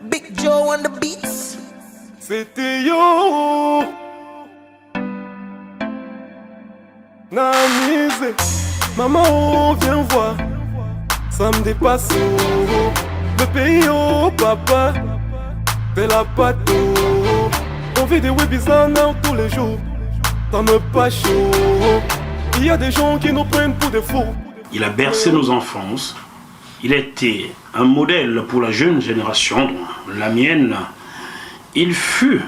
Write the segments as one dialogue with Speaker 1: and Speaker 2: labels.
Speaker 1: Big Joe on the beats.
Speaker 2: C'était yo Namise. Maman, oh, viens voir. Ça me dépasse, oh. Le pays, oh, papa. Fais la pâte, oh. On vit des webisans tous les jours. Ça me pas chaud. Il y a des gens qui nous prennent pour des fous.
Speaker 3: Il a bercé nos enfances. Il a été un modèle pour la jeune génération, la mienne. Il fut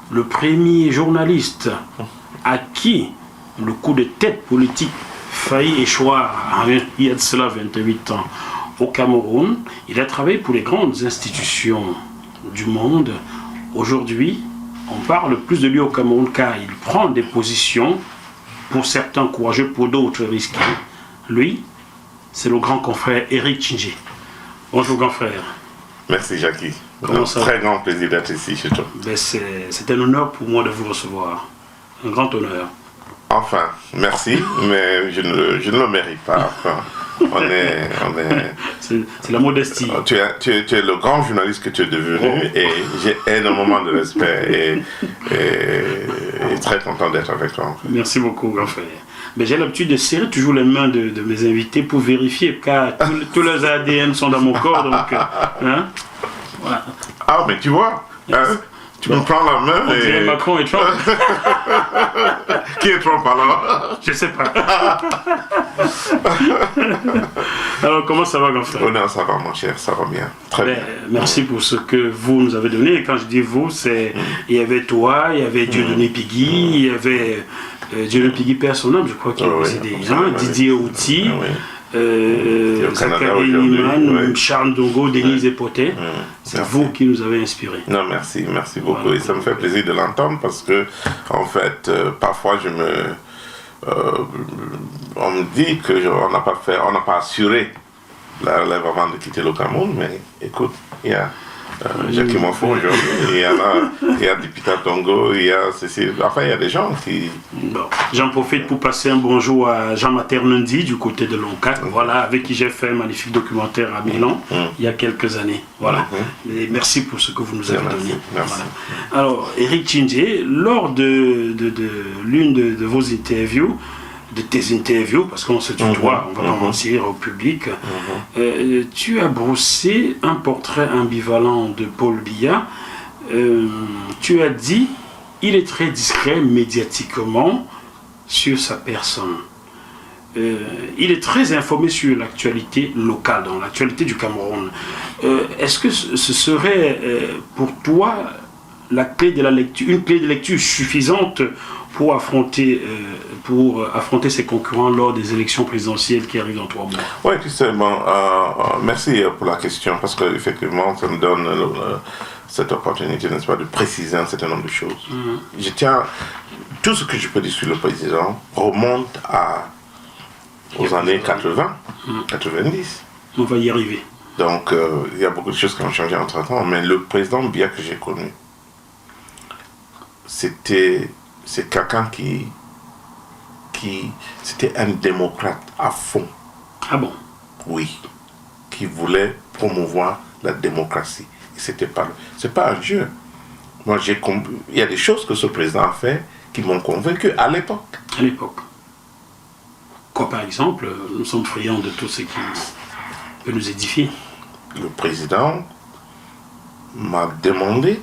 Speaker 3: le premier journaliste à qui le coup de tête politique faillit échoir il y a de cela 28 ans au Cameroun. Il a travaillé pour les grandes institutions du monde. Aujourd'hui, on parle plus de lui au Cameroun car il prend des positions, pour certains courageux, pour d'autres risquées. Lui, c'est le grand confrère Eric Tchingé. Bonjour grand frère.
Speaker 4: Merci Jackie.
Speaker 3: Comment ça va?
Speaker 4: Très grand plaisir d'être ici chez toi.
Speaker 3: Ben c'est un honneur pour moi de vous recevoir. Un grand honneur.
Speaker 4: Enfin, merci, mais je ne le mérite pas. Enfin,
Speaker 3: c'est la modestie.
Speaker 4: Tu es le grand journaliste que tu es devenu et j'ai énormément de respect et très content d'être avec toi. En fait.
Speaker 3: Merci beaucoup grand frère. Mais j'ai l'habitude de serrer toujours les mains de mes invités pour vérifier, car tous leurs ADN sont dans mon corps, donc... Hein, voilà.
Speaker 4: Ah, mais tu vois, tu me prends la main
Speaker 3: on dirait Macron et Trump.
Speaker 4: Qui est Trump alors?
Speaker 3: Je sais pas. Alors, comment ça va, grand frère?
Speaker 4: Oh non, ça va mon cher, ça va bien. Très bien.
Speaker 3: Merci pour ce que vous nous avez donné. Et quand je dis vous, c'est... Il y avait toi, il y il y avait Dieudonné Pigui, il y avait... Dieudonné Pigui père son âme, je crois qu'il est décédé. Didier Outi, Zachary Niman, Charles Dongo, Denise Epoté. C'est vous qui nous avez inspirés.
Speaker 4: Non, merci beaucoup. Voilà. Et ça me fait plaisir de l'entendre parce que, en fait, parfois on me dit qu'on n'a pas assuré la relève avant de quitter le Cameroun, mais écoute, il y a Jackie Mofo aujourd'hui, il y a Dipita Tongo, il y a Cécile, enfin il y a des gens qui...
Speaker 3: Bon, j'en profite pour passer un bonjour à Jean-Mater Lundi du côté de Loncat, voilà, avec qui j'ai fait un magnifique documentaire à Milan il y a quelques années. Voilà. Et merci pour ce que vous nous avez donné.
Speaker 4: Merci.
Speaker 3: Voilà. Alors, Eric Tchingé, lors de l'une de vos interviews, de tes interviews, parce qu'on se tutoie, on va pas mentir au public, tu as brossé un portrait ambivalent de Paul Biya. Tu as dit, il est très discret médiatiquement sur sa personne. Il est très informé sur l'actualité locale, dans l'actualité du Cameroun. Est-ce que ce serait pour toi la clé de la lecture, une clé de lecture suffisante pour affronter ses concurrents lors des élections présidentielles qui arrivent dans 3 mois?
Speaker 4: Oui, tu sais, bon, merci pour la question, parce qu'effectivement, ça me donne cette opportunité, n'est-ce pas, de préciser un certain nombre de choses. Je tiens, tout ce que je peux dire sur le président remonte aux années 80, 90.
Speaker 3: On va y arriver.
Speaker 4: Donc, il y a beaucoup de choses qui ont changé entre-temps, mais le président Biya que j'ai connu, c'est quelqu'un qui c'était un démocrate à fond.
Speaker 3: Ah bon?
Speaker 4: Oui, qui voulait promouvoir la démocratie. C'est pas un jeu. Moi, il y a des choses que ce président a fait qui m'ont convaincu à l'époque.
Speaker 3: À l'époque. Quoi par exemple? Nous sommes friands de tout ce qui peut nous édifier.
Speaker 4: Le président m'a demandé,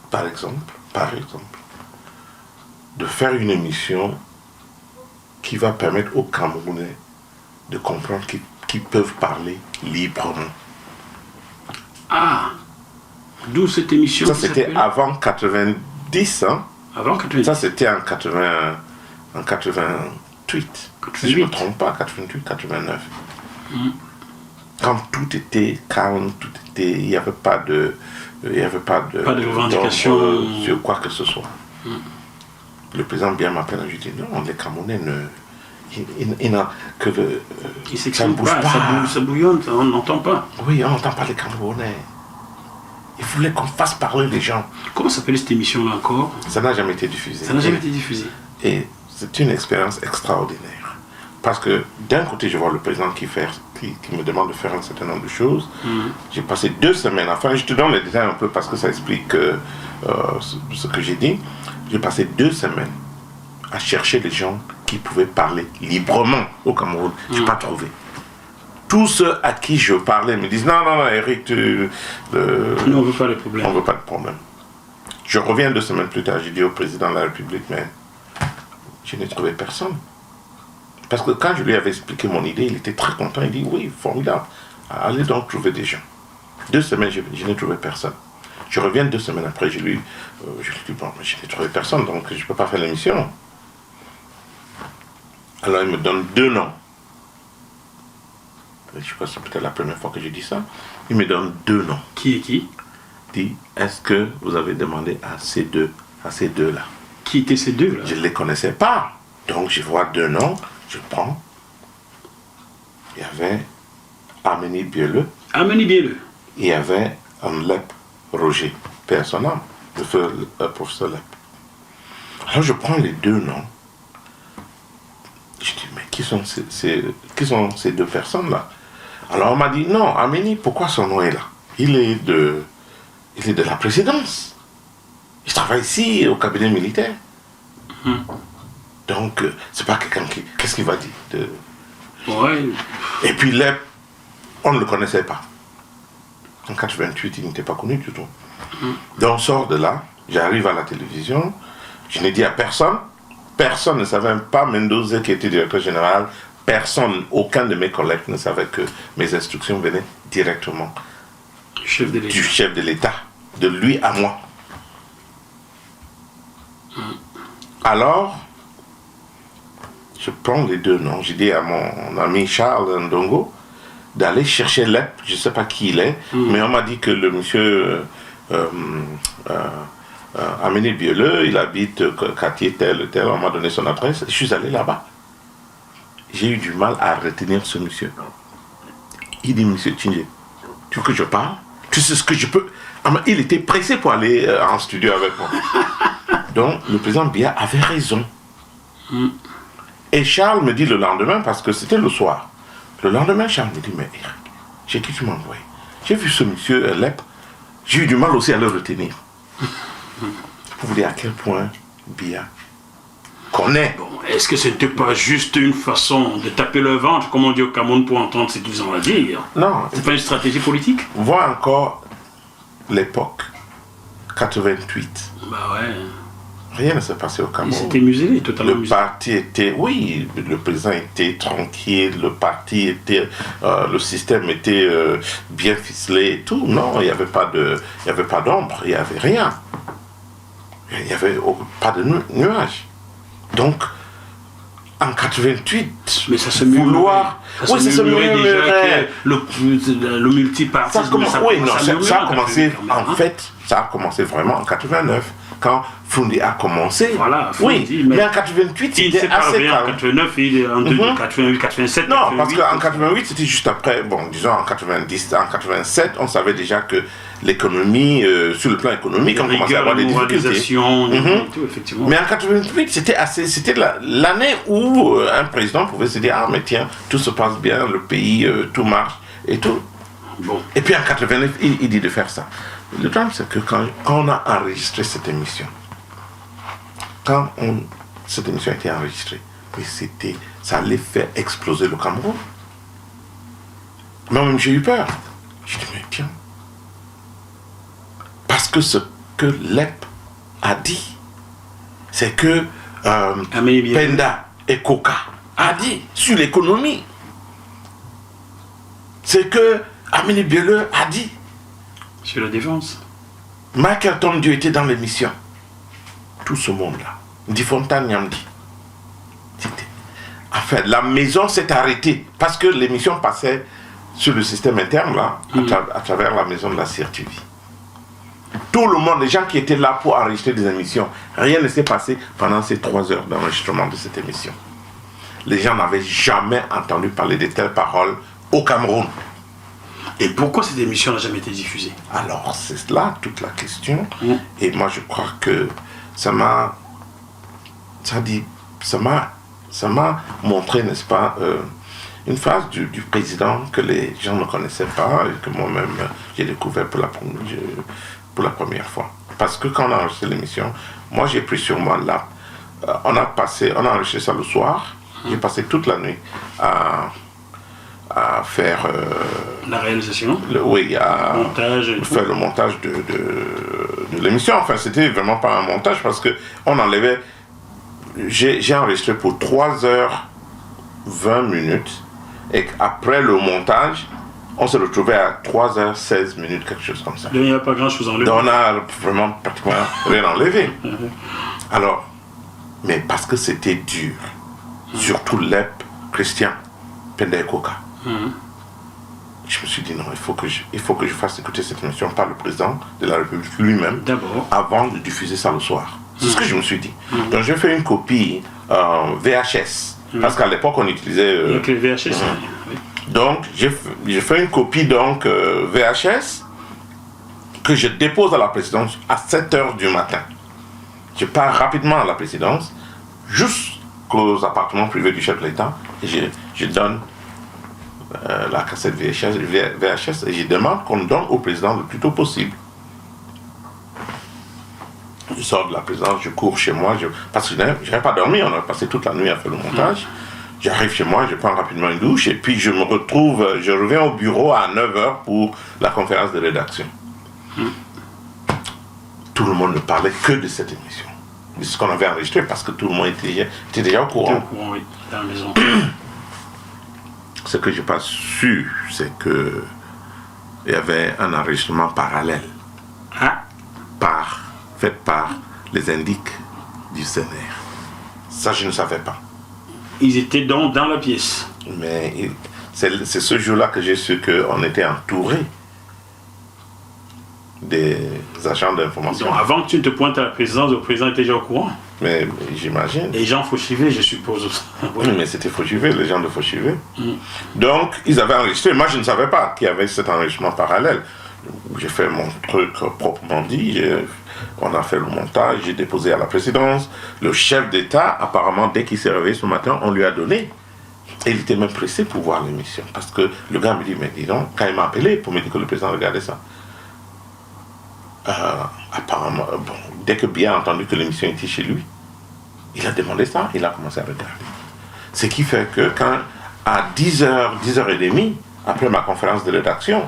Speaker 4: par exemple, de faire une émission qui va permettre aux Camerounais de comprendre qu'ils peuvent parler librement.
Speaker 3: Ah, d'où cette émission?
Speaker 4: Ça, c'était avant 90, hein?
Speaker 3: Avant 90.
Speaker 4: Ça, c'était en 88. Si je ne me trompe pas, 88, 89. Quand tout était calme, il n'y avait pas de
Speaker 3: revendication
Speaker 4: sur quoi que ce soit. Le président Biya m'appelle et je dis non, les Camerounais
Speaker 3: il s'exprime pas, ça bouillonne, on n'entend pas.
Speaker 4: Oui, on n'entend pas les Camerounais. Il voulait qu'on fasse parler les gens.
Speaker 3: Comment s'appelle cette émission-là encore?
Speaker 4: Ça n'a jamais été diffusé.
Speaker 3: Ça n'a jamais été diffusé.
Speaker 4: Et c'est une expérience extraordinaire. Parce que d'un côté, je vois le président qui fait qui me demande de faire un certain nombre de choses. J'ai passé 2 semaines, enfin je te donne les détails un peu parce que ça explique ce que j'ai dit. J'ai passé 2 semaines à chercher les gens qui pouvaient parler librement au Cameroun. Je n'ai pas trouvé. Tous ceux à qui je parlais me disent non, Eric,
Speaker 3: Nous, on ne veut pas les problèmes.
Speaker 4: on ne veut pas de problème. Je reviens 2 semaines plus tard, j'ai dit au président de la République, mais je n'ai trouvé personne. Parce que quand je lui avais expliqué mon idée, il était très content. Il dit oui, formidable. Allez donc trouver des gens. 2 semaines, je n'ai trouvé personne. Je reviens 2 semaines après, je lui dis bon, je n'ai trouvé personne, donc je ne peux pas faire l'émission. Alors il me donne 2 noms. Je crois que c'est peut-être la première fois que je dis ça. Il me donne 2 noms.
Speaker 3: Qui est qui?
Speaker 4: Il dit, est-ce que vous avez demandé à ces deux-là?
Speaker 3: Qui étaient ces deux-là?
Speaker 4: Je ne les connaissais pas. Donc je vois 2 noms, je prends. Il y avait Amélie Bieleux.
Speaker 3: Amélie Bieleux.
Speaker 4: Il y avait Lep Roger, père son âme, le professeur Lep. Alors je prends les 2 noms. Je dis, mais qui sont ces 2 personnes-là? Alors on m'a dit, non, Amélie, pourquoi son nom est là? Il est de la présidence. Il travaille ici, au cabinet militaire. Donc, c'est pas quelqu'un qui... Qu'est-ce qu'il va dire
Speaker 3: Ouais.
Speaker 4: Et puis, Lep, on ne le connaissait pas. En 88, il n'était pas connu du tout. Donc, on sort de là, j'arrive à la télévision, je n'ai dit à personne. Personne ne savait, pas Mendoza qui était directeur général, personne, aucun de mes collègues ne savait que mes instructions venaient directement du chef de l'État, de lui à moi. Alors, je prends les 2 noms, j'ai dit à mon ami Charles Ndongo d'aller chercher Lep, je ne sais pas qui il est, mais on m'a dit que le monsieur Amélie Bieleux, il habite quartier tel, on m'a donné son adresse, je suis allé là-bas. J'ai eu du mal à retenir ce monsieur. Il dit, monsieur Tchingé, tu veux que je parle? Tu sais ce que je peux... Il était pressé pour aller en studio avec moi. Donc, le président Biya avait raison. Et Charles me dit le lendemain, parce que c'était le soir, le lendemain, Charles me dit, mais Eric, chez qui tu m'as envoyé? J'ai vu ce monsieur Lep, j'ai eu du mal aussi à le retenir. Pour vous dire à quel point Biya connaît.
Speaker 3: Bon, est-ce que ce n'était pas juste une façon de taper le ventre, comme on dit au Cameroun, pour entendre ce qu'ils ont à dire?
Speaker 4: Non.
Speaker 3: C'est pas une stratégie politique?
Speaker 4: Vois encore l'époque, 88.
Speaker 3: Bah ouais.
Speaker 4: Rien ne s'est passé au Cameroun.
Speaker 3: C'était muselé, totalement
Speaker 4: Le parti était, oui, le président était tranquille, le parti était, le système était bien ficelé et tout. Non, il n'y avait pas d'ombre, il n'y avait rien. Il n'y avait pas de nuages. Donc, en 88,
Speaker 3: mais ça se
Speaker 4: vouloir...
Speaker 3: Oui, ça se murmurait déjà que le multipartisme...
Speaker 4: Ça a commencé, en fait, ça a commencé vraiment en 89, quand Foundi a commencé.
Speaker 3: Voilà,
Speaker 4: Foundi, mais en 88, c'était assez calme.
Speaker 3: En 89, il est en 88, 87,
Speaker 4: non, parce qu'en 88, c'était juste après, bon, disons en 90, en 87, on savait déjà que l'économie, sur le plan économique, on commençait à avoir des difficultés.
Speaker 3: Tout, effectivement.
Speaker 4: Mais en 88, c'était l'année où un président pouvait se dire, ah mais tiens, tout se passe bien, le pays, tout marche et tout.
Speaker 3: Bon.
Speaker 4: Et puis en 89, il dit de faire ça. Le problème, c'est que quand on a enregistré cette émission, cette émission a été enregistrée, ça allait faire exploser le Cameroun. Moi-même, j'ai eu peur. Je dis, mais tiens, parce que ce que Lep a dit, c'est que Penda et Koka a dit sur l'économie. C'est que Amélie Bieleux a dit.
Speaker 3: Sur la défense.
Speaker 4: Michael Tondio était dans l'émission. Tout ce monde-là. Di Fontaine Nyamdi. En fait, la maison s'est arrêtée parce que l'émission passait sur le système interne, là, à travers la maison de la CRTV. Tout le monde, les gens qui étaient là pour enregistrer des émissions, rien ne s'est passé pendant ces 3 heures d'enregistrement de cette émission. Les gens n'avaient jamais entendu parler de telles paroles au Cameroun.
Speaker 3: Et pourquoi cette émission n'a jamais été diffusée?
Speaker 4: Alors, c'est là toute la question. Et moi, je crois que ça m'a montré, n'est-ce pas, une phrase du président que les gens ne connaissaient pas et que moi-même j'ai découvert pour la première fois. Parce que quand on a enregistré l'émission, moi j'ai pris sur moi là. On a enregistré ça le soir. J'ai passé toute la nuit à faire
Speaker 3: la réalisation.
Speaker 4: Montage faire le montage de l'émission. Enfin, c'était vraiment pas un montage parce que on enlevait. J'ai enregistré pour 3h20 et après le montage, on se retrouvait à 3h16, quelque chose comme ça.
Speaker 3: Il n'y a pas grand chose enlevé.
Speaker 4: Donc on a vraiment pratiquement rien enlevé. Alors, mais parce que c'était dur, surtout l'EP Christian Pendekoka. Je me suis dit non, il faut que je fasse écouter cette émission par le président de la République lui-même avant de diffuser ça le soir. C'est ce que je me suis dit. Donc j'ai fait une copie VHS, parce qu'à l'époque on utilisait...
Speaker 3: Donc les VHS, oui.
Speaker 4: Donc j'ai fait une copie VHS que je dépose à la présidence à 7h du matin. Je pars rapidement à la présidence, jusqu'aux appartements privés du chef de l'État, et je donne la cassette VHS et je demande qu'on donne au président le plus tôt possible. Je sors de la présidence, je cours chez moi, parce que je n'avais pas dormi, on a passé toute la nuit à faire le montage. J'arrive chez moi, je prends rapidement une douche et puis je reviens au bureau à 9h pour la conférence de rédaction. Tout le monde ne parlait que de cette émission, de ce qu'on avait enregistré, parce que tout le monde était déjà au courant.
Speaker 3: Oui, dans la maison.
Speaker 4: Ce que je n'ai pas su, c'est qu'il y avait un enregistrement parallèle, fait par les indiques du CNR. Ça, je ne savais pas.
Speaker 3: Ils étaient donc dans la pièce.
Speaker 4: Mais c'est ce jour-là que j'ai su qu'on était entouré des agents d'information.
Speaker 3: Donc avant que tu ne te pointes à la présidence, le président était déjà au courant.
Speaker 4: Mais j'imagine.
Speaker 3: Et Jean Fauchivet, je suppose.
Speaker 4: Oui, mais c'était Fauchivet, les gens de Fauchivet. Donc, ils avaient enregistré. Moi, je ne savais pas qu'il y avait cet enregistrement parallèle. J'ai fait mon truc proprement dit. On a fait le montage, j'ai déposé à la présidence. Le chef d'État, apparemment, dès qu'il s'est réveillé ce matin, on lui a donné. Et il était même pressé pour voir l'émission. Parce que le gars me dit, mais dis donc, quand il m'a appelé pour me dire que le président regardait ça, apparemment, dès que Bien a entendu que l'émission était chez lui, il a demandé ça, il a commencé à regarder. Ce qui fait que quand, à 10h, 10h30, après ma conférence de rédaction,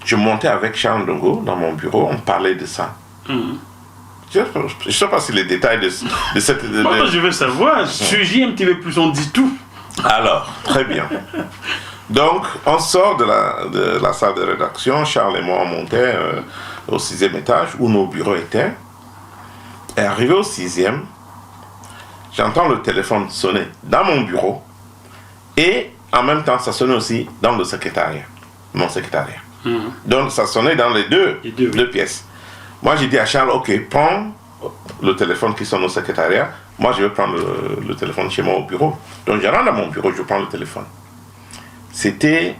Speaker 4: je montais avec Charles Ndongo dans mon bureau, on parlait de ça. Je ne sais pas si les détails de cette...
Speaker 3: Moi, je veux savoir, sujet un petit peu plus, on dit tout.
Speaker 4: Alors, très bien. Donc, on sort de la salle de rédaction, Charles et moi on montait au 6e étage où nos bureaux étaient. Et arrivé au 6e, j'entends le téléphone sonner dans mon bureau et en même temps ça sonnait aussi dans le secrétariat, mon secrétariat. Donc ça sonnait dans les deux pièces. Moi j'ai dit à Charles, ok, prends le téléphone qui sonne au secrétariat, moi je vais prendre le téléphone chez moi au bureau. Donc je rentre dans mon bureau, je prends le téléphone. C'était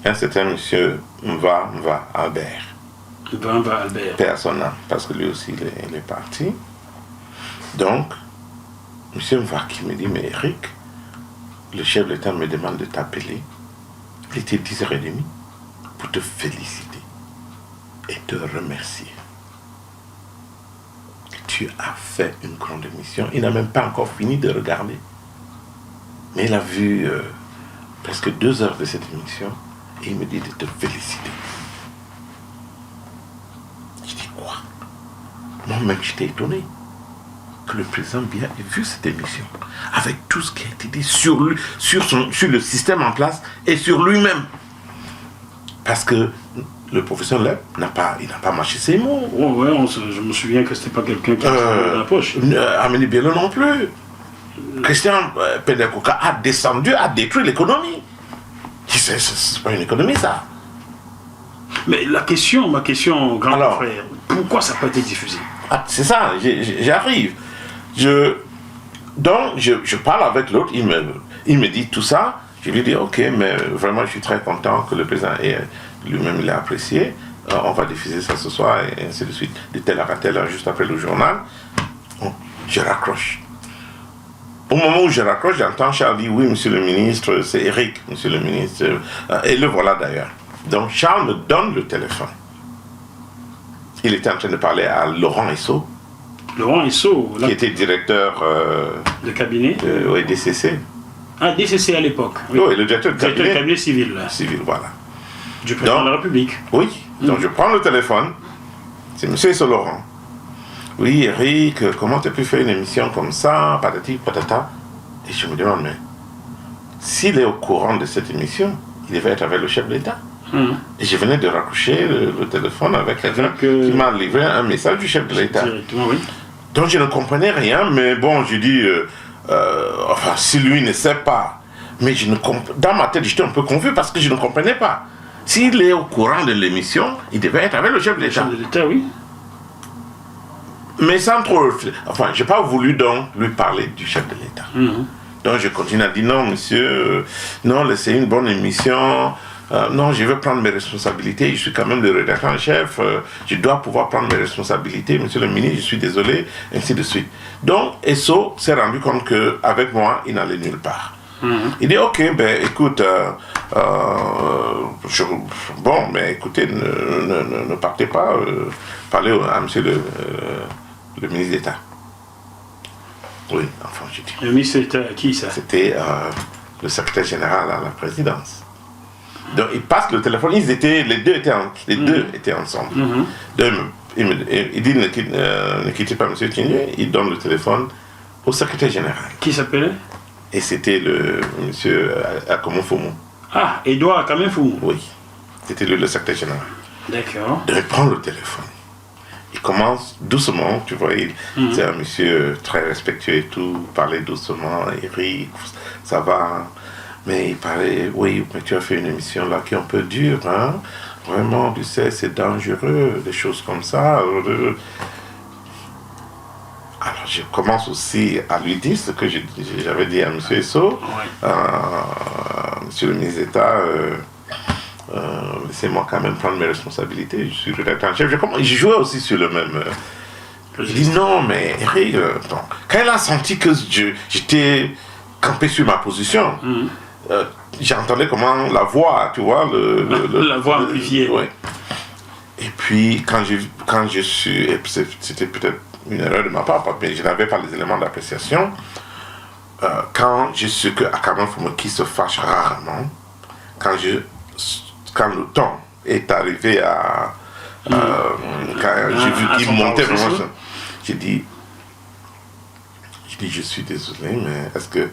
Speaker 4: un certain monsieur Mva Albert.
Speaker 3: Mva Albert.
Speaker 4: Paix à son âme, parce que lui aussi il est parti. Donc, monsieur Mva qui me dit, mais Eric, le chef de l'État me demande de t'appeler. Il était 10h30 pour te féliciter et te remercier. Tu as fait une grande émission. Il n'a même pas encore fini de regarder. Mais il a vu presque 2 heures de cette émission et il me dit de te féliciter. Je dis quoi? Moi-même, j'étais étonné que le président Biya ait vu cette émission avec tout ce qui a été dit sur le système en place et sur lui-même. Parce que le professeur Leb n'a pas mâché ses mots.
Speaker 3: Oh ouais, je me souviens que c'était pas quelqu'un qui avait dans la poche.
Speaker 4: Amélie Bielo non plus. Christian Pendekoka a détruit l'économie. C'est pas une économie, ça.
Speaker 3: Mais ma question, grand frère, pourquoi ça n'a pas été diffusé?
Speaker 4: C'est ça, j'arrive. Donc, je parle avec l'autre, il me dit tout ça. Je lui dis, ok, mais vraiment, je suis très content que le président lui-même l'a apprécié. On va diffuser ça ce soir, et ainsi de suite, de telle heure à telle heure, juste après le journal. Bon, je raccroche. Au moment où je raccroche, j'entends Charles dire oui, monsieur le ministre, c'est Eric, monsieur le ministre. Et le voilà d'ailleurs. Donc Charles me donne le téléphone. Il était en train de parler à Laurent Esso.
Speaker 3: Laurent Esso,
Speaker 4: Qui était directeur
Speaker 3: de cabinet.
Speaker 4: Oui, DCC.
Speaker 3: Ah, DCC à l'époque.
Speaker 4: Oui, le directeur de cabinet.
Speaker 3: Civil. Là.
Speaker 4: Civil, voilà.
Speaker 3: Du président de la République.
Speaker 4: Oui. Donc je prends le téléphone. C'est monsieur Esso Laurent. Oui, Eric, comment tu as pu faire une émission comme ça, patati, patata. Et je me demande, mais s'il est au courant de cette émission, il devait être avec le chef de l'État. Et je venais de raccrocher le téléphone avec quelqu'un qui m'a livré un message du chef de l'État.
Speaker 3: Oui.
Speaker 4: Donc je ne comprenais rien, mais bon, je dis, enfin, si lui ne sait pas, mais dans ma tête, j'étais un peu confus parce que je ne comprenais pas. S'il est au courant de l'émission, il devait être avec le chef de l'État.
Speaker 3: Le chef de l'État, oui.
Speaker 4: Mais sans trop... Enfin, je n'ai pas voulu donc lui parler du chef de l'État. Donc je continue à dire, non, monsieur, non, c'est une bonne émission. Non, je veux prendre mes responsabilités. Je suis quand même le rédacteur en chef. Je dois pouvoir prendre mes responsabilités. Monsieur le ministre, je suis désolé, ainsi de suite. Donc, Esso s'est rendu compte qu'avec moi, il n'allait nulle part. Il dit, ok, ben écoute, bon, mais écoutez, ne partez pas, parlez à monsieur le ministre d'État. Oui, enfin, j'ai dit.
Speaker 3: Le ministre d'État, qui ça?
Speaker 4: C'était le secrétaire général à la présidence. Donc, il passe le téléphone, les deux étaient ensemble. Donc, il dit, ne quittez pas monsieur Tchingé, il donne le téléphone au secrétaire général.
Speaker 3: Qui s'appelait?
Speaker 4: Et c'était le monsieur Akomo Fomo.
Speaker 3: Ah, Edouard Akamé Fomo.
Speaker 4: Oui, c'était le secrétaire général.
Speaker 3: D'accord.
Speaker 4: Il prend le téléphone. Il commence doucement, tu vois, c'est un monsieur très respectueux et tout, parlait doucement, Eric, ça va. Mais il parlait, oui, mais tu as fait une émission là qui est un peu dure, hein. Vraiment, tu sais, c'est dangereux, des choses comme ça. Alors je commence aussi à lui dire ce que j'avais dit à M. Esso, monsieur le ministre d'État, laissez-moi quand même prendre mes responsabilités, je suis rédacteur en chef. Je jouais aussi sur le même... je dis non, mais Eric, quand il a senti que j'étais campé sur ma position, j'entendais comment la voix, tu vois,
Speaker 3: la voix amplifiée.
Speaker 4: Ouais. Et puis, quand je suis... C'était peut-être une erreur de ma part, mais je n'avais pas les éléments d'appréciation. Quand je suis que Akamon Fomo qui se fâche rarement, quand le temps est arrivé à... quand j'ai vu qu'il montait vraiment... J'ai dit, je suis désolé, mais est-ce que...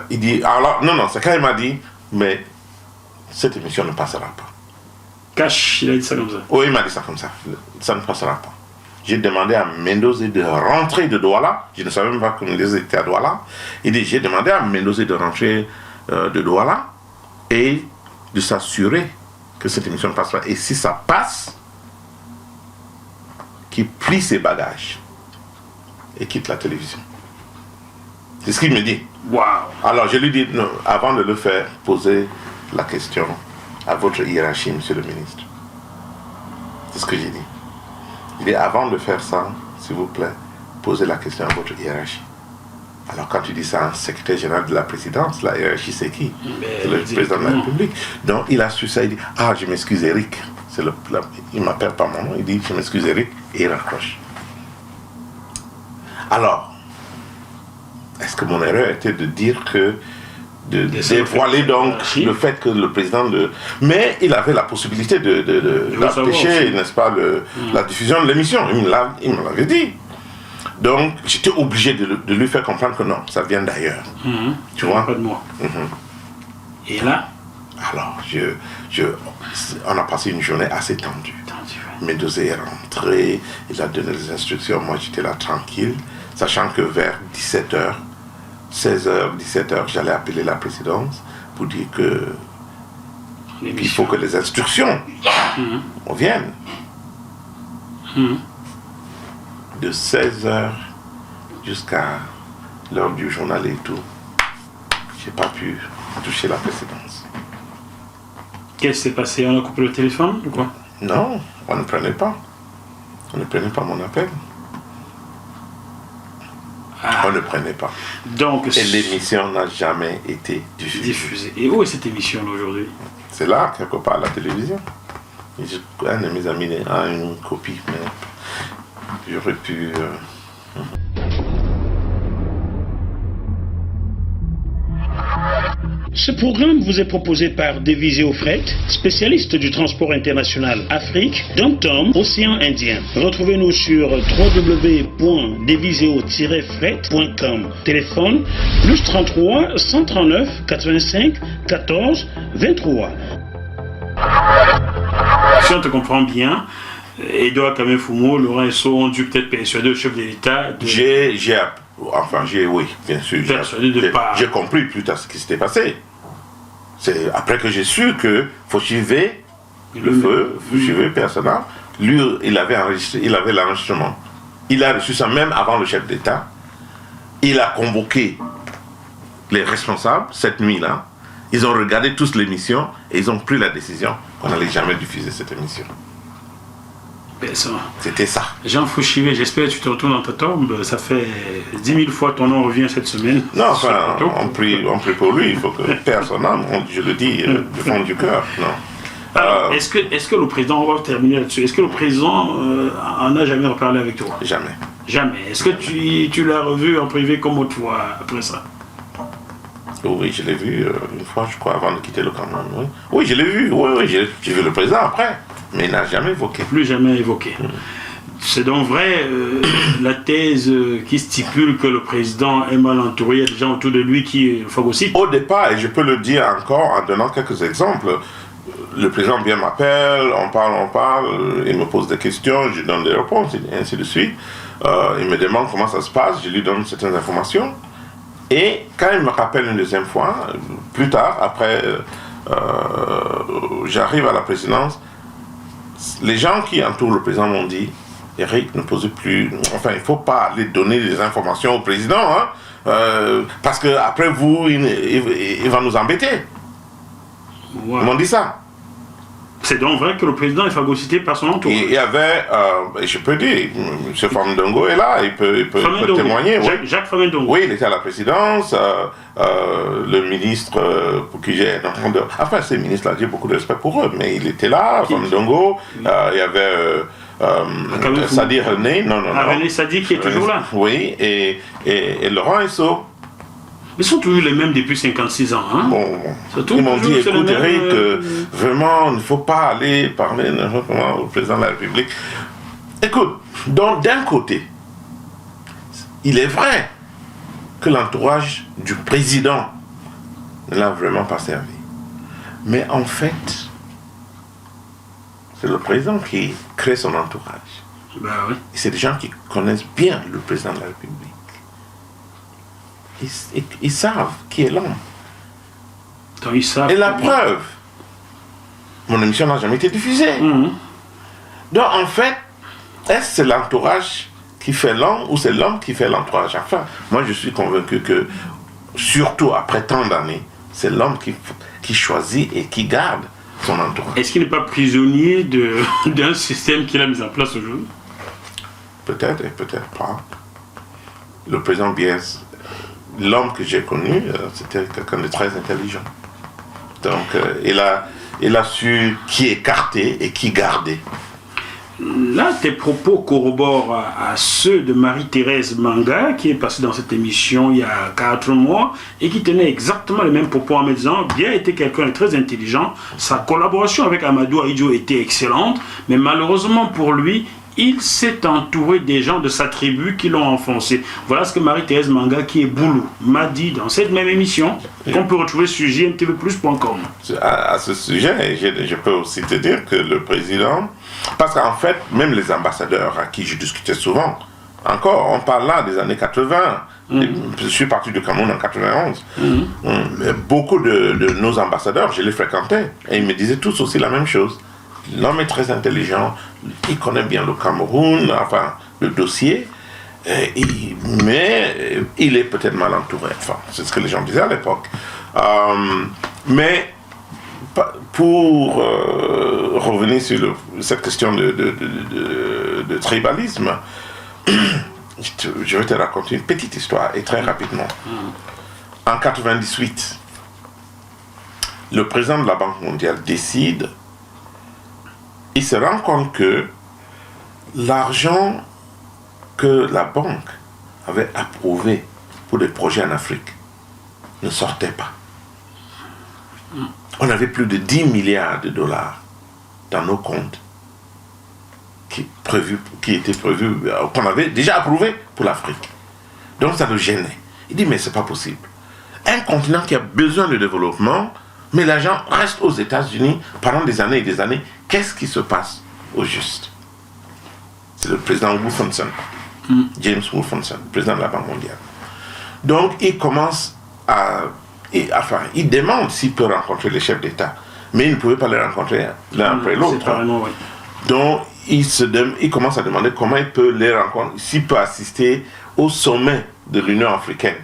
Speaker 4: il dit, alors, non, c'est quand il m'a dit, mais cette émission ne passera pas.
Speaker 3: Cash, il a dit ça comme ça.
Speaker 4: Oui, il m'a dit ça comme ça. Ça ne passera pas. J'ai demandé à Mendoza de rentrer de Douala. Je ne savais même pas que Mendoza était à Douala. Il dit, j'ai demandé à Mendoza de rentrer de Douala et de s'assurer que cette émission ne passe pas. Et si ça passe, qu'il plie ses bagages et quitte la télévision. C'est ce qu'il me dit.
Speaker 3: Wow.
Speaker 4: Alors je lui dis, non, avant de le faire, posez la question à votre hiérarchie, monsieur le ministre. C'est ce que j'ai dit. Il dit, avant de faire ça, s'il vous plaît, posez la question à votre hiérarchie. Alors quand tu dis ça à un secrétaire général de la présidence, la hiérarchie c'est qui? C'est le président de la République. Donc il a su ça, il dit, ah je m'excuse Eric. Il ne m'appelle pas mon nom, il dit, je m'excuse Eric, et il raccroche. Alors, est-ce que mon erreur était de dire que de dévoiler donc le fait que le président de... Mais il avait la possibilité d'empêcher, n'est-ce pas, la diffusion de l'émission. Il me l'avait dit. Donc, j'étais obligé de lui faire comprendre que non, ça vient d'ailleurs. Tu vois?
Speaker 3: Pas de moi. Et là?
Speaker 4: Alors, on a passé une journée assez tendue. Mendoza est rentré, il a donné les instructions. Moi, j'étais là tranquille, sachant que vers 17h, 16h, 17h, j'allais appeler la présidence pour dire qu'il faut que les instructions viennent. De 16h jusqu'à l'heure du journal et tout, je n'ai pas pu toucher la présidence.
Speaker 3: Qu'est-ce qui s'est passé? On a coupé le téléphone ou quoi?
Speaker 4: Non, on ne prenait pas. On ne prenait pas mon appel. On ne prenait pas.
Speaker 3: Donc,
Speaker 4: Et l'émission n'a jamais été diffusée.
Speaker 3: Et où est cette émission aujourd'hui?
Speaker 4: C'est là, quelque part, à la télévision. Un de mes amis a une copie, mais j'aurais pu...
Speaker 5: Ce programme vous est proposé par Deviseo Fret, spécialiste du transport international Afrique, Dom-Tom, Océan Indien. Retrouvez-nous sur www.deviseo-fret.com. Téléphone +33 139 85 14 23.
Speaker 3: Si on te comprend bien, Edouard Kamefumo, Laurent Esso ont dû peut-être persuader le chef de l'État de...
Speaker 4: oui, bien sûr. J'ai compris plus tard ce qui s'était passé. C'est après que j'ai su que Fauchivé, Fauchivé personnel, lui, il avait l'enregistrement. Il a reçu ça même avant le chef d'État. Il a convoqué les responsables cette nuit-là. Ils ont regardé tous l'émission et ils ont pris la décision qu'on n'allait jamais diffuser cette émission. C'était ça.
Speaker 3: Jean Fauchivé, j'espère que tu te retournes dans ta tombe. Ça fait 10 000 fois ton nom revient cette semaine.
Speaker 4: Non, enfin, on prie pour lui. Il faut que personne, je le dis du fond du cœur.
Speaker 3: Alors, est-ce que le président, on va terminer là-dessus, est-ce que le président en a jamais reparlé avec toi?
Speaker 4: Jamais.
Speaker 3: Jamais. Est-ce que tu l'as revu en privé comme autrefois après ça?
Speaker 4: Oui, je l'ai vu une fois, je crois, avant de quitter le Cameroun. Oui, je l'ai vu. Oui, j'ai vu le président après. Mais il n'a jamais évoqué.
Speaker 3: Plus jamais évoqué. C'est donc vrai, la thèse qui stipule que le président est mal entouré, il y a des gens autour de lui qui phagocytent.
Speaker 4: Au départ, et je peux le dire encore en donnant quelques exemples, le président bien m'appelle, on parle, il me pose des questions, je donne des réponses, et ainsi de suite. Il me demande comment ça se passe, je lui donne certaines informations. Et quand il me rappelle une deuxième fois, plus tard, après, j'arrive à la présidence, les gens qui entourent le président m'ont dit, Eric, ne posez plus, enfin, il ne faut pas aller donner des informations au président, hein, parce qu'après vous, il va nous embêter.
Speaker 3: Wow.
Speaker 4: Ils m'ont dit ça.
Speaker 3: C'est donc vrai que le président est phagocyté par son entourage.
Speaker 4: Il y avait, je peux dire, M. Famdongo est là, il peut témoigner.
Speaker 3: Jacques Famdongo.
Speaker 4: Oui, il était à la présidence, le ministre pour qui j'ai... Enfin, ces ministres-là, j'ai beaucoup de respect pour eux, mais il était là, Famdongo, il y avait... Sadi René, non.
Speaker 3: René Sadi qui est toujours là.
Speaker 4: Oui, et Laurent Esso.
Speaker 3: Ils sont toujours les mêmes depuis 56 ans. Hein?
Speaker 4: Bon. Ils m'ont dit, écoute Eric, vraiment, il ne faut pas aller parler au président de la République. Écoute, donc d'un côté, il est vrai que l'entourage du président ne l'a vraiment pas servi. Mais en fait, c'est le président qui crée son entourage.
Speaker 3: Ben oui.
Speaker 4: Et c'est des gens qui connaissent bien le président de la République. Ils savent qui est l'homme. Et la preuve, mon émission n'a jamais été diffusée. Donc en fait, est-ce que c'est l'entourage qui fait l'homme ou c'est l'homme qui fait l'entourage? Enfin, moi je suis convaincu que, surtout après tant d'années, c'est l'homme qui choisit et qui garde son entourage.
Speaker 3: Est-ce qu'il n'est pas prisonnier d'un système qu'il a mis en place aujourd'hui?
Speaker 4: Peut-être et peut-être pas. Le président Biès, l'homme que j'ai connu, c'était quelqu'un de très intelligent. Donc, il a su qui écarter et qui garder.
Speaker 3: Là, tes propos corroborent à ceux de Marie-Thérèse Manga, qui est passée dans cette émission il y a 4 mois, et qui tenait exactement les mêmes propos en me disant, bien était quelqu'un de très intelligent, sa collaboration avec Amadou Ahidjo était excellente, mais malheureusement pour lui, il s'est entouré des gens de sa tribu qui l'ont enfoncé. Voilà ce que Marie-Thérèse Manga, qui est Boulou, m'a dit dans cette même émission, qu'on peut retrouver sur jmtvplus.com.
Speaker 4: À ce sujet, je peux aussi te dire que le président, parce qu'en fait, même les ambassadeurs à qui je discutais souvent, encore, on parle là des années 80, je suis parti du Cameroun en 91, beaucoup de nos ambassadeurs, je les fréquentais, et ils me disaient tous aussi la même chose. L'homme est très intelligent, il connaît bien le Cameroun, enfin le dossier, mais il est peut-être mal entouré. Enfin, c'est ce que les gens disaient à l'époque. Mais pour revenir sur cette question de tribalisme, je vais te raconter une petite histoire, et très rapidement. En 1998, le président de la Banque mondiale décide, il se rend compte que l'argent que la banque avait approuvé pour des projets en Afrique ne sortait pas. On avait plus de 10 milliards de dollars dans nos comptes qui étaient prévus, qu'on avait déjà approuvé pour l'Afrique. Donc ça le gênait. Il dit, mais c'est pas possible. Un continent qui a besoin de développement, mais l'argent reste aux États-Unis pendant des années et des années. Qu'est-ce qui se passe au juste? C'est le président Wolfensohn, James Wolfensohn, président de la Banque mondiale. Donc il commence il demande s'il peut rencontrer les chefs d'État, mais il ne pouvait pas les rencontrer l'un après l'autre.
Speaker 3: Oui.
Speaker 4: Donc il commence à demander comment il peut les rencontrer, s'il peut assister au sommet de l'Union africaine.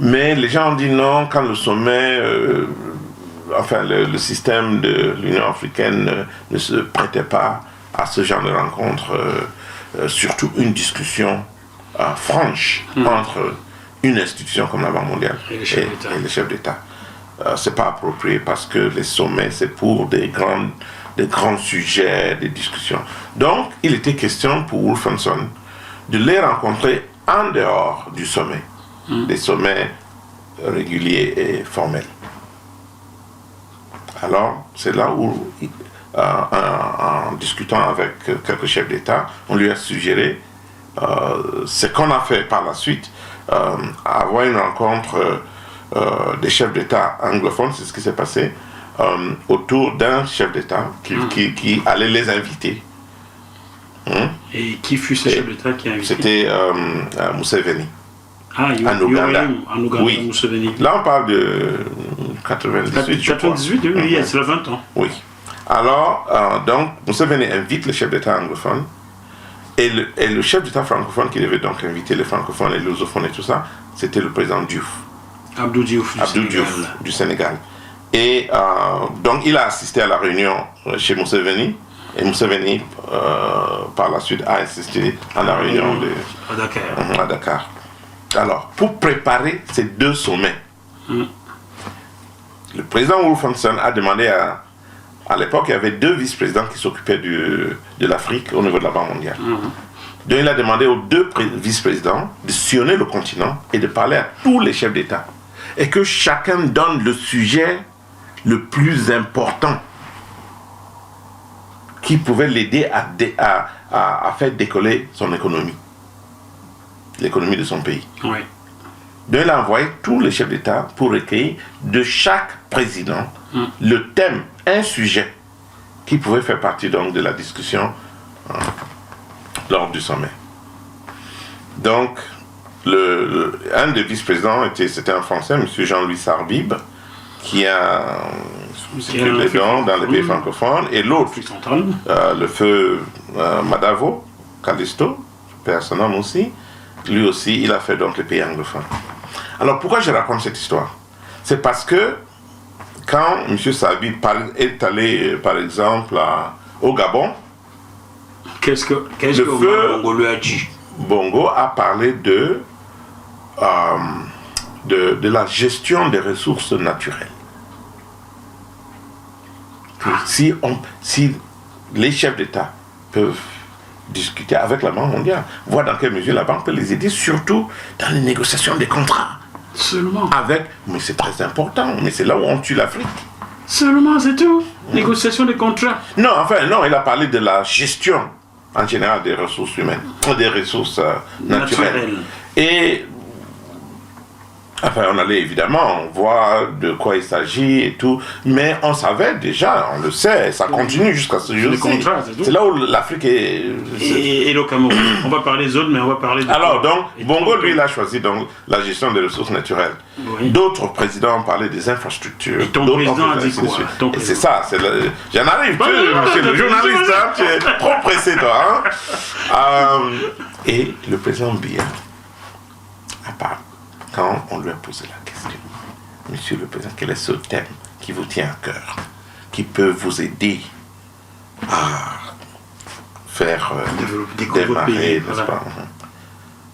Speaker 4: Mais les gens ont dit non, quand le sommet, le système de l'Union africaine ne se prêtait pas à ce genre de rencontre, surtout une discussion franche entre une institution comme la Banque mondiale et les chefs d'État. C'est pas approprié parce que les sommets, c'est pour des grands sujets, des discussions. Donc, il était question pour Wolfensohn de les rencontrer en dehors du sommet, des sommets réguliers et formels. Alors, c'est là où, en discutant avec quelques chefs d'État, on lui a suggéré ce qu'on a fait par la suite, avoir une rencontre des chefs d'État anglophones, c'est ce qui s'est passé, autour d'un chef d'État qui allait les inviter.
Speaker 3: Et qui fut ce chef d'État qui a invité?
Speaker 4: C'était Museveni.
Speaker 3: En
Speaker 4: Ouganda. Oui.
Speaker 3: Museveni.
Speaker 4: Là, on parle de 98.
Speaker 3: 98, oui, c'est le 20 ans.
Speaker 4: Oui. Alors, donc, Museveni invite le chef d'État anglophone. Et le chef d'État francophone qui devait donc inviter les francophones, les lusophones et tout ça, c'était le président Diouf.
Speaker 3: Abdou Diouf
Speaker 4: du Sénégal. Et donc, il a assisté à la réunion chez Museveni. Et Museveni, par la suite, a assisté à la réunion à Dakar. Alors, pour préparer ces deux sommets, le président Wolfensohn a demandé à l'époque, il y avait 2 vice-présidents qui s'occupaient de l'Afrique au niveau de la Banque mondiale. Donc, il a demandé aux 2 vice-présidents de sillonner le continent et de parler à tous les chefs d'État. Et que chacun donne le sujet le plus important qui pouvait l'aider à faire décoller son économie, l'économie de son pays.
Speaker 3: Oui.
Speaker 4: Donc il a envoyé tous les chefs d'État pour recueillir de chaque président le thème, un sujet qui pouvait faire partie donc de la discussion lors du sommet. Donc un des vice-présidents c'était un Français, M. Jean-Louis Sarbib, qui a circulé dans les pays francophones, et l'autre, le feu Madavo, Callisto, père son nom aussi, lui aussi, il a fait donc les pays anglophones. Alors pourquoi je raconte cette histoire? C'est parce que quand M. Sarbib est allé, par exemple, au Gabon,
Speaker 3: qu'est-ce que Bongo lui a dit? Bongo
Speaker 4: a parlé de la gestion des ressources naturelles. Si les chefs d'État peuvent discuter avec la Banque mondiale, voir dans quelle mesure la Banque peut les aider, surtout dans les négociations des contrats.
Speaker 3: Seulement.
Speaker 4: Mais c'est très important, mais c'est là où on tue l'Afrique.
Speaker 3: Seulement, c'est tout. Négociation des contrats.
Speaker 4: Non, il a parlé de la gestion en général des ressources humaines, des ressources naturelles. Et on allait évidemment voir de quoi il s'agit et tout, mais on savait déjà, on le sait, ça continue jusqu'à ce jour-ci. C'est là où l'Afrique est...
Speaker 3: Et le Cameroun. On va parler des autres, mais on va parler de...
Speaker 4: Alors donc, Bongo, lui, il a choisi donc la gestion des ressources naturelles. Oui. D'autres présidents ont parlé des infrastructures.
Speaker 3: Et ton président a dit quoi?
Speaker 4: Et c'est ça, j'en arrive, monsieur le journaliste, tu es trop pressé, toi. Et le président Biya a parlé. Quand on lui a posé la question, Monsieur le Président, quel est ce thème qui vous tient à cœur, qui peut vous aider à faire démarrer, n'est-ce pas?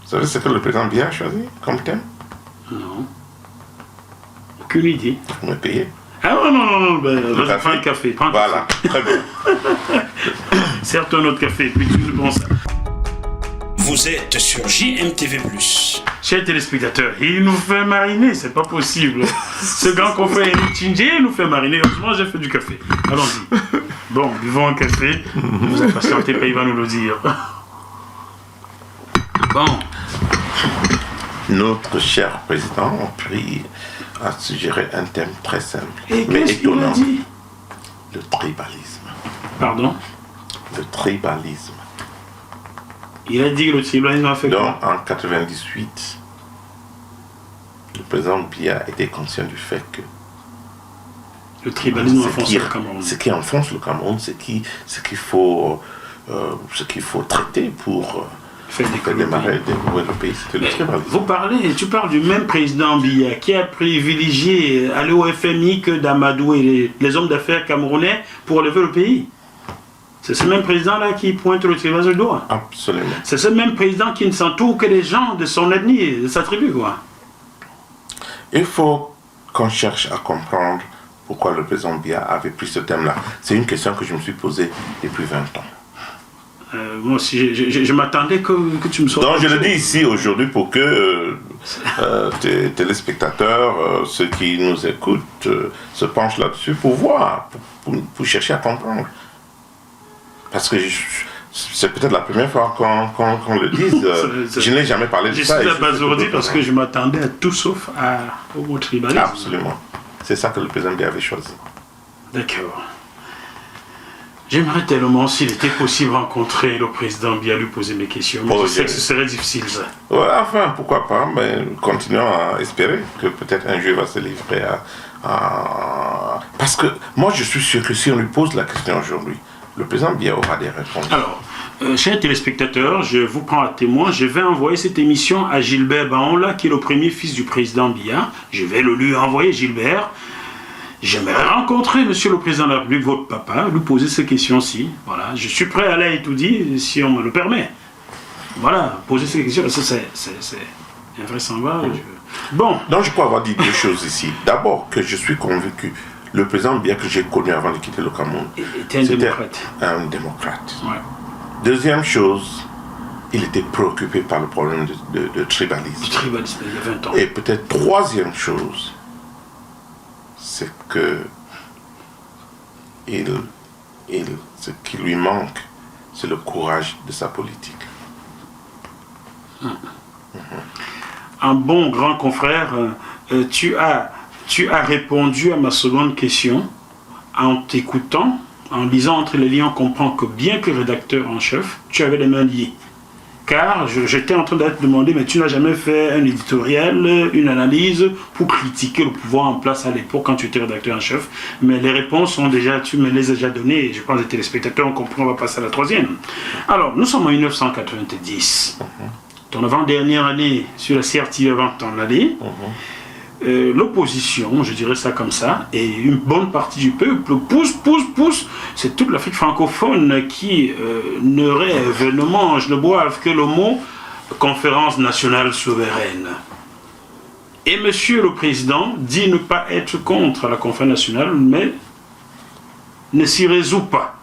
Speaker 4: Vous savez ce que le président Biya a choisi comme thème?
Speaker 3: Non. Aucune idée.
Speaker 4: Vous me payez.
Speaker 3: Ah non, vas-y, prends un café.
Speaker 4: Voilà, très bien.
Speaker 3: Serre-toi un autre café, puis tu nous prends ça. Vous êtes sur JMTV+. Chers téléspectateurs, il nous fait mariner, c'est pas possible. Ce grand confrère Eric Tchindjé nous fait mariner. Heureusement, j'ai fait du café. Allons-y. Bon, buvons un café. Vous impatientez pas, il va nous le dire. Bon.
Speaker 4: Notre cher président a pris à suggérer un thème très simple,
Speaker 3: Et
Speaker 4: mais
Speaker 3: qu'est-ce qu'il a
Speaker 4: étonnant.
Speaker 3: dit?
Speaker 4: Le tribalisme.
Speaker 3: Pardon?
Speaker 4: Le tribalisme.
Speaker 3: Il a dit que le tribalisme a fait
Speaker 4: Donc,
Speaker 3: quoi?
Speaker 4: en 98, le président Biya était conscient du fait que
Speaker 3: Le tribalisme enfonce le Cameroun.
Speaker 4: ce qui enfonce le Cameroun, ce qu'il faut traiter pour
Speaker 3: Faire
Speaker 4: démarrer et développer le pays, c'était le tribalisme.
Speaker 3: Tu parles du même président Biya qui a privilégié aller au FMI que d'Amadou et les hommes d'affaires camerounais pour lever le pays. C'est ce même président-là qui pointe le tribalisme du doigt.
Speaker 4: Absolument.
Speaker 3: C'est ce même président qui ne s'entoure que des gens de son ethnie, de sa tribu, quoi.
Speaker 4: Il faut qu'on cherche à comprendre pourquoi le président Biya avait pris ce thème-là. C'est une question que je me suis posée depuis 20 ans.
Speaker 3: Moi aussi, je m'attendais que tu me sois...
Speaker 4: Donc je le dis ici aujourd'hui pour que tes téléspectateurs, ceux qui nous écoutent, se penchent là-dessus pour voir, pour chercher à comprendre. Parce que c'est peut-être la première fois qu'on le dise. Je n'ai jamais parlé de ça.
Speaker 3: Je suis abasourdi parce que je m'attendais à tout sauf au tribalisme.
Speaker 4: Absolument. C'est ça que le président Biya avait choisi.
Speaker 3: D'accord. J'aimerais tellement, s'il était possible, rencontrer le président Biya, lui poser mes questions. Mais je sais que ce serait difficile, ça.
Speaker 4: Ouais, enfin, pourquoi pas, mais continuons à espérer que peut-être un jour il va se livrer à... Parce que moi, je suis sûr que si on lui pose la question aujourd'hui, le président Biya aura des réponses.
Speaker 3: Alors, chers téléspectateurs, je vous prends à témoin. Je vais envoyer cette émission à Gilbert Baonla, qui est le premier fils du président Biya. Je vais le lui envoyer, Gilbert. J'aimerais rencontrer monsieur le président de la République, votre papa, lui poser ces questions-ci. Voilà, je suis prêt à aller étudier si on me le permet. Voilà, poser ces questions, c'est invraisemblable. Bon.
Speaker 4: Donc je peux avoir dit deux choses ici. D'abord, que je suis convaincu, le président Biya que j'ai connu avant de quitter le Cameroun,
Speaker 3: était un démocrate.
Speaker 4: Un démocrate.
Speaker 3: Ouais.
Speaker 4: Deuxième chose, il était préoccupé par le problème de tribalisme.
Speaker 3: Du tribalisme, il y a 20 ans.
Speaker 4: Et peut-être troisième chose, c'est que ce qui lui manque, c'est le courage de sa politique.
Speaker 3: Un bon grand confrère, tu as répondu à ma seconde question en t'écoutant, en lisant entre les lignes, on comprend que bien que rédacteur en chef, tu avais les mains liées. Car j'étais en train de te demander, mais tu n'as jamais fait un éditorial, une analyse pour critiquer le pouvoir en place à l'époque quand tu étais rédacteur en chef. Mais les réponses sont déjà, tu me les as déjà données, et je pense que les téléspectateurs ont compris, on va passer à la troisième. Alors, nous sommes en 1990. Ton avant-dernière année sur la CRTV avant ton année. L'opposition, je dirais ça comme ça, et une bonne partie du peuple pousse, c'est toute l'Afrique francophone qui ne rêve, ne mange, ne boive que le mot conférence nationale souveraine. Et monsieur le président dit ne pas être contre la conférence nationale, mais ne s'y résout pas.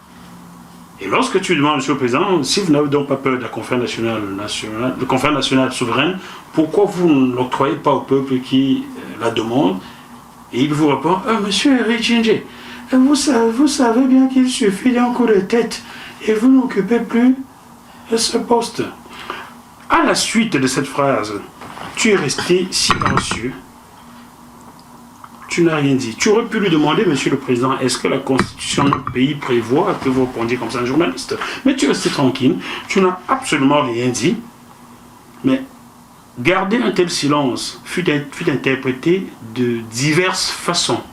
Speaker 3: Et lorsque tu demandes, monsieur le président, si vous n'avez donc pas peur de la conférence nationale souveraine, pourquoi vous ne l'octroyez pas au peuple qui la demande? Et il vous répond, monsieur Eric Tchindjé, vous savez bien qu'il suffit d'un coup de tête et vous n'occupez plus ce poste. À la suite de cette phrase, tu es resté silencieux. Tu n'as rien dit. Tu aurais pu lui demander, monsieur le président, est-ce que la constitution de notre pays prévoit que vous répondiez comme ça à un journaliste? Mais tu es resté tranquille, tu n'as absolument rien dit. Mais garder un tel silence fut interprété de diverses façons.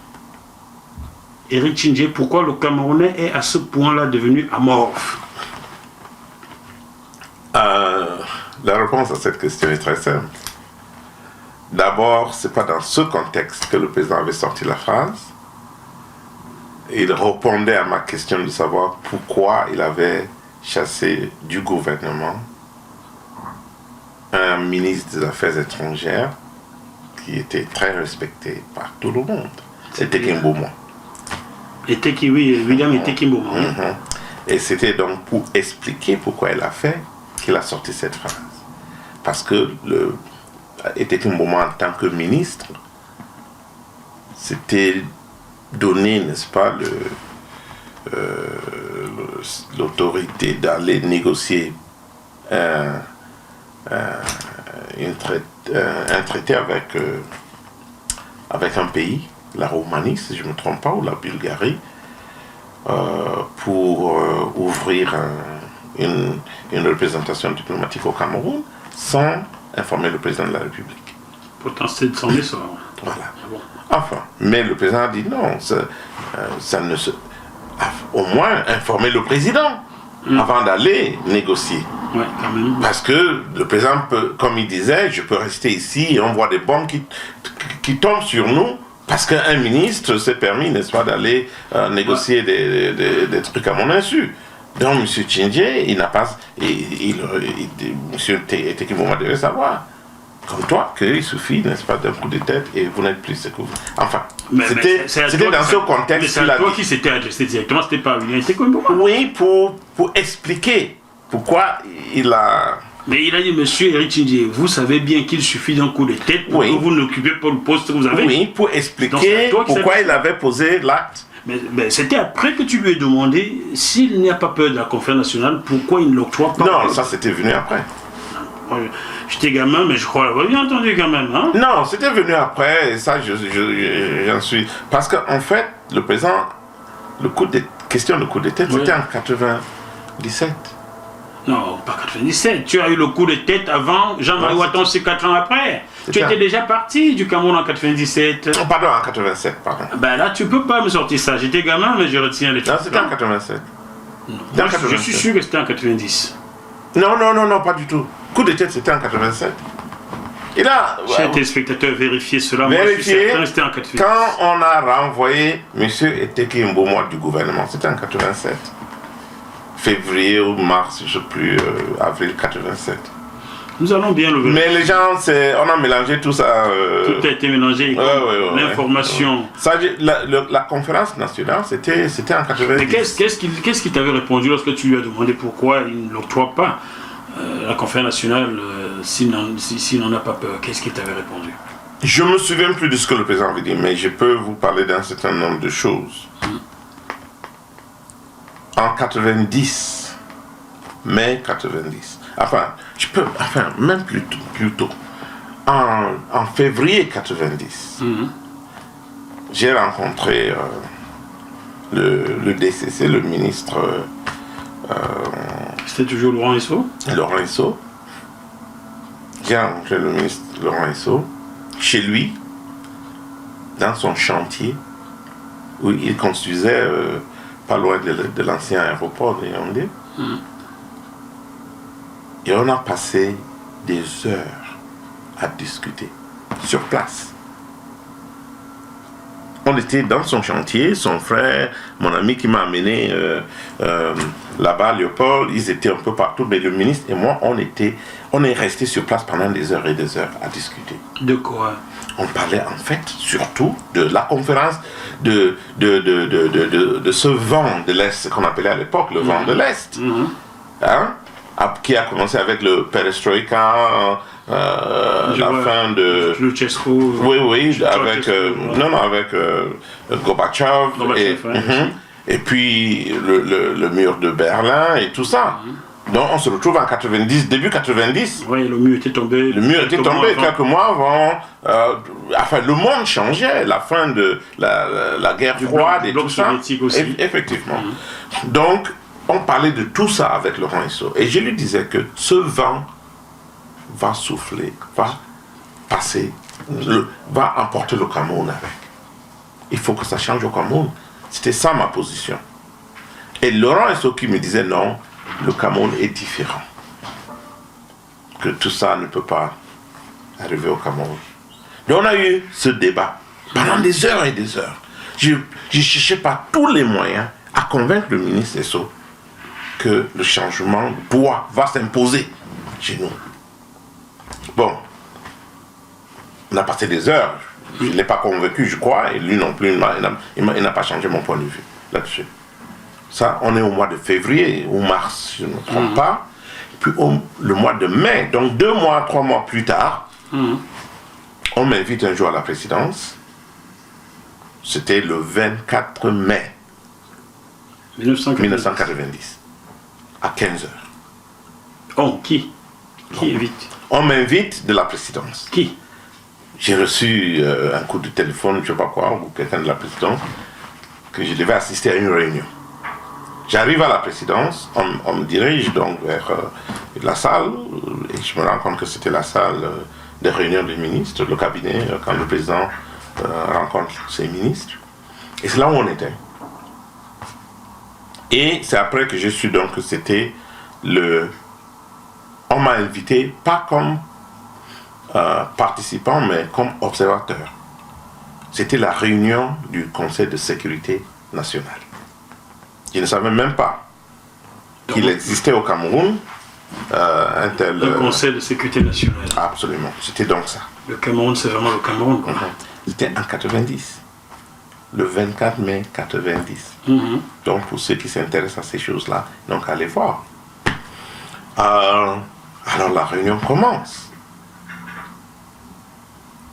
Speaker 3: Eric Tchindjé, pourquoi le Camerounais est à ce point-là devenu amorphe?
Speaker 4: La réponse à cette question est très simple. D'abord, ce n'est pas dans ce contexte que le président avait sorti la phrase. Il répondait à ma question de savoir pourquoi il avait chassé du gouvernement un ministre des Affaires étrangères qui était très respecté par tout le monde. C'était Kimbomo.
Speaker 3: William était Kimbomo.
Speaker 4: Et c'était donc pour expliquer pourquoi elle a fait qu'il a sorti cette phrase. Parce que Kimbomo en tant que ministre, c'était donné, n'est-ce pas, l'autorité d'aller négocier un traité avec un pays, la Roumanie, si je ne me trompe pas, ou la Bulgarie, pour ouvrir une représentation diplomatique au Cameroun sans informer le président de la République.
Speaker 3: Pourtant, c'est son essor.
Speaker 4: Voilà. Enfin, mais le président a dit non, ça ne se... Au moins informer le président avant d'aller négocier.
Speaker 3: Ouais, quand même.
Speaker 4: Parce que le président peut, comme il disait, je peux rester ici et on voit des bombes qui tombent sur nous parce qu'un ministre s'est permis, n'est-ce pas, d'aller négocier des trucs à mon insu. Donc M. Tchindjé, il n'a pas... M. Tekimouma devait savoir, comme toi, qu'il suffit, n'est-ce pas, d'un coup de tête et vous n'êtes plus ce que vous... Enfin, c'était dans ce contexte...
Speaker 3: Mais c'est à toi qui s'était adressé directement, c'était pas William Tekimouma.
Speaker 4: Oui, pour expliquer pourquoi il a...
Speaker 3: Mais il a dit, monsieur Éric Tchindjé, vous savez bien qu'il suffit d'un coup de tête pour que vous n'occupez pas le poste que vous avez.
Speaker 4: Oui, pour expliquer pourquoi il avait posé l'acte.
Speaker 3: Mais c'était après que tu lui ai demandé s'il n'y a pas peur de la conférence nationale, pourquoi il ne l'octroie pas.
Speaker 4: Non, ça c'était venu après.
Speaker 3: J'étais gamin, mais je crois l'avoir bien entendu quand même. Hein?
Speaker 4: Non, c'était venu après, et ça j'en suis... Parce qu'en fait, le président, question de coup de tête, c'était en 97.
Speaker 3: Non, pas 97. Tu as eu le coup de tête avant Jean-Marie Ouattara, c'est 4 ans après. Tu étais déjà parti du Cameroun en 97.
Speaker 4: Oh, pardon, en 87, pardon.
Speaker 3: Ben là, tu peux pas me sortir ça. J'étais gamin, mais je retiens les trucs.
Speaker 4: Non, c'était en 87.
Speaker 3: Non, je suis sûr que c'était en 90.
Speaker 4: Non, pas du tout. Coup de tête, c'était en 87. Et là...
Speaker 3: Chers téléspectateurs, vérifiez cela.
Speaker 4: Vérifiez.
Speaker 3: Moi, je suis certain que c'était en 90.
Speaker 4: Quand on a renvoyé M. Eteke Mbomwa du gouvernement, c'était en 87. Février ou mars, je ne sais plus, avril 87.
Speaker 3: Nous allons bien le vérifier.
Speaker 4: Mais les gens, on a mélangé tout ça.
Speaker 3: Tout a été mélangé. L'information.
Speaker 4: La conférence nationale, c'était en 90.
Speaker 3: Mais qu'est-ce qu'il t'avait répondu lorsque tu lui as demandé pourquoi il ne l'octroie pas la conférence nationale s'il n'en a pas peur? Qu'est-ce qu'il t'avait répondu?
Speaker 4: Je ne me souviens plus de ce que le président avait dit, mais je peux vous parler d'un certain nombre de choses. En 90, mai 90, même plus tôt, en février 90, j'ai rencontré le DCC, le ministre...
Speaker 3: C'était toujours Laurent Esso?
Speaker 4: Laurent Esso. J'ai rencontré le ministre Laurent Esso chez lui, dans son chantier, où il construisait... pas loin de l'ancien aéroport de Yaoundé. Et on a passé des heures à discuter sur place. On était dans son chantier, son frère, mon ami qui m'a amené là-bas, Léopold, ils étaient un peu partout, mais le ministre et moi, on est restés sur place pendant des heures et des heures à discuter.
Speaker 3: De quoi?
Speaker 4: On parlait en fait surtout de la conférence de ce vent de l'Est qu'on appelait à l'époque le vent de l'Est, hein, qui a commencé avec le perestroïka, la fin de...
Speaker 3: Luchescu.
Speaker 4: Oui, avec Gorbatchev, et puis le mur de Berlin et tout ça. Donc on se retrouve en 90, début 90.
Speaker 3: Oui, le mur était tombé.
Speaker 4: Le mur était tombé quelques mois avant. Le monde changeait, la fin de la guerre froide et tout ça.
Speaker 3: Aussi.
Speaker 4: Effectivement. Donc, on parlait de tout ça avec Laurent Esso. Et je lui disais que ce vent va souffler, va passer, va emporter le Cameroun avec. Il faut que ça change au Cameroun. C'était ça ma position. Et Laurent Esso qui me disait non, le Cameroun est différent. Que tout ça ne peut pas arriver au Cameroun. Donc on a eu ce débat pendant des heures et des heures. Je cherchais par tous les moyens à convaincre le ministre Esso que le changement va s'imposer chez nous. Bon, on a passé des heures. Je ne l'ai pas convaincu, je crois, et lui non plus, il n'a pas changé mon point de vue là-dessus. Ça, on est au mois de février ou mars, je ne me trompe pas. Puis le mois de mai, donc 2 mois, 3 mois plus tard, on m'invite un jour à la présidence. C'était le 24 mai 1990, à 15h.
Speaker 3: Oh, qui invite?
Speaker 4: On m'invite de la présidence.
Speaker 3: Qui?
Speaker 4: J'ai reçu un coup de téléphone, je ne sais pas quoi, ou quelqu'un de la présidence, que je devais assister à une réunion. J'arrive à la présidence, on me dirige donc vers la salle, et je me rends compte que c'était la salle de réunion des ministres, le cabinet, quand le président rencontre ses ministres. Et c'est là où on était. Et c'est après que j'ai su donc que c'était on m'a invité, pas comme participant, mais comme observateur. C'était la réunion du Conseil de sécurité nationale. Je ne savais même pas qu'il existait au Cameroun un tel...
Speaker 3: Le Conseil de sécurité nationale.
Speaker 4: Absolument, c'était donc ça.
Speaker 3: Le Cameroun, c'est vraiment le Cameroun, quoi.
Speaker 4: C'était en 90, le 24 mai 90. Donc pour ceux qui s'intéressent à ces choses-là, donc allez voir. Alors la réunion commence.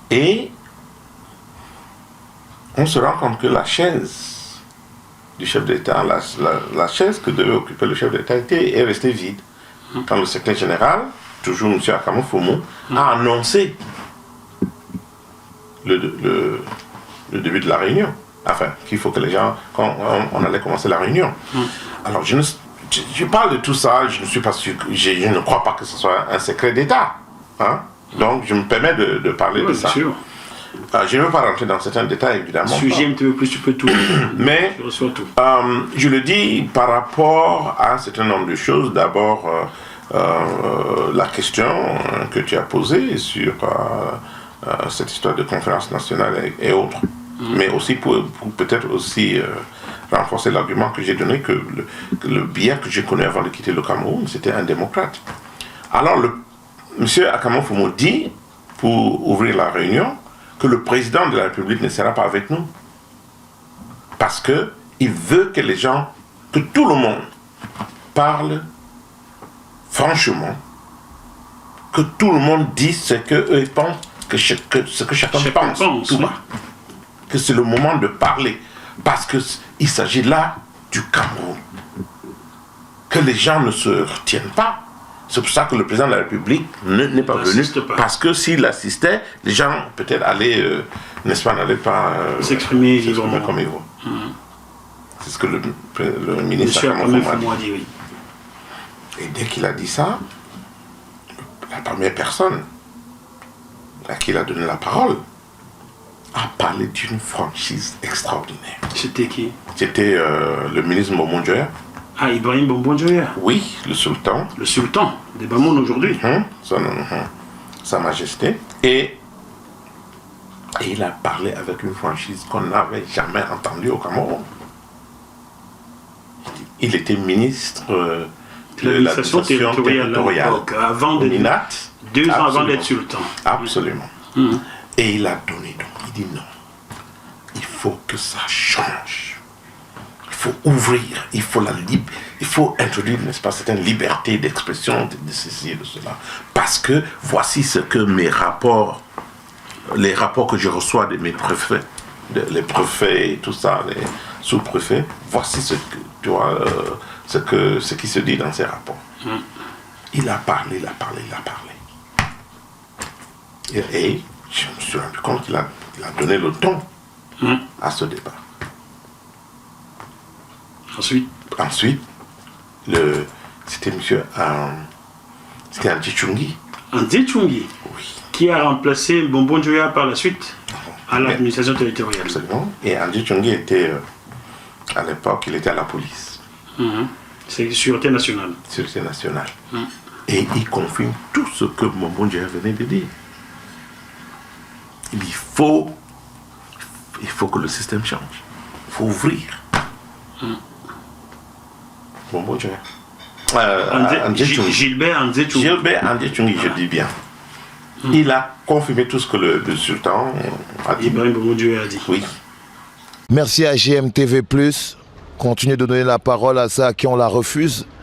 Speaker 4: Et on se rend compte que la chaise du chef d'État, la chaise que devait occuper le chef d'État est restée vide. Quand le secrétaire général, toujours M. Akamo Fomo, a annoncé le début de la réunion. Enfin, qu'il faut que les gens, quand on allait commencer la réunion. Alors, je parle de tout ça, je ne suis pas sûr, je ne crois pas que ce soit un secret d'État. Hein? Donc, je me permets de parler de ça.
Speaker 3: Sûr.
Speaker 4: Je ne veux pas rentrer dans certains détails, évidemment.
Speaker 3: Sujet un petit peu plus, tu peux tout.
Speaker 4: Mais,
Speaker 3: tu reçois tout.
Speaker 4: Je le dis par rapport à un certain nombre de choses. D'abord, la question que tu as posée sur cette histoire de conférence nationale et autres. Mais aussi pour peut-être aussi renforcer l'argument que j'ai donné que le bien que j'ai connu avant de quitter le Cameroun, c'était un démocrate. Alors, M. Akamo Fomo dit, pour ouvrir la réunion, que le président de la République ne sera pas avec nous. Parce qu'il veut que les gens, que tout le monde parle franchement, que tout le monde dise ce qu'eux pensent, ce que chacun pense, tout bas. Que c'est le moment de parler. Parce qu'il s'agit là du Cameroun. Que les gens ne se retiennent pas. C'est pour ça que le président de la République n'est pas venu. Parce que s'il assistait, les gens peut-être allaient, n'est-ce pas, n'allaient pas
Speaker 3: s'exprimer librement
Speaker 4: comme ils vont. C'est ce que le ministre a dit.
Speaker 3: Oui.
Speaker 4: Et dès qu'il a dit ça, la première personne à qui il a donné la parole a parlé d'une franchise extraordinaire.
Speaker 3: C'était qui? C'était
Speaker 4: le ministre Mbombo Njoya.
Speaker 3: Ah, Ibrahim Mbombo Njoya.
Speaker 4: Oui, le sultan.
Speaker 3: Le sultan des Bamoun aujourd'hui.
Speaker 4: Sa Majesté. Et il a parlé avec une franchise qu'on n'avait jamais entendue au Cameroun. Il était ministre de l'administration territoriale.
Speaker 3: Avant de
Speaker 4: Minat.
Speaker 3: 2 ans avant d'être sultan.
Speaker 4: Absolument. Et il a donné donc. Il dit non. Il faut que ça change. Il faut ouvrir, il faut introduire, n'est-ce pas, certaines libertés d'expression, de ceci et de cela. Parce que voici ce que les rapports que je reçois de mes préfets, les préfets et tout ça, les sous-préfets, voici ce que, tu vois, ce qui se dit dans ces rapports. Il a parlé. Et je me suis rendu compte qu'il a donné le ton à ce débat. Ensuite, c'était monsieur c'était André Tchungi.
Speaker 3: André Tchungi,
Speaker 4: oui.
Speaker 3: Qui a remplacé Mbombo Njoya par la suite à l'administration territoriale.
Speaker 4: Absolument. Et André Tchungi était, à l'époque, il était à la police.
Speaker 3: C'est Sûreté nationale.
Speaker 4: Sûreté nationale. Et il confirme tout ce que Mbombo Njoya venait de dire. Il faut que le système change. Il faut ouvrir. Mbombo Njoya.
Speaker 3: Gilbert André Tchungi.
Speaker 4: Gilbert André Tchungi, je dis bien. Il a confirmé tout ce que le sultan a dit.
Speaker 3: Ibrahim Boumoudjoué a dit.
Speaker 4: Oui.
Speaker 6: Merci à GMTV+. Continuez de donner la parole à ceux à qui on la refuse.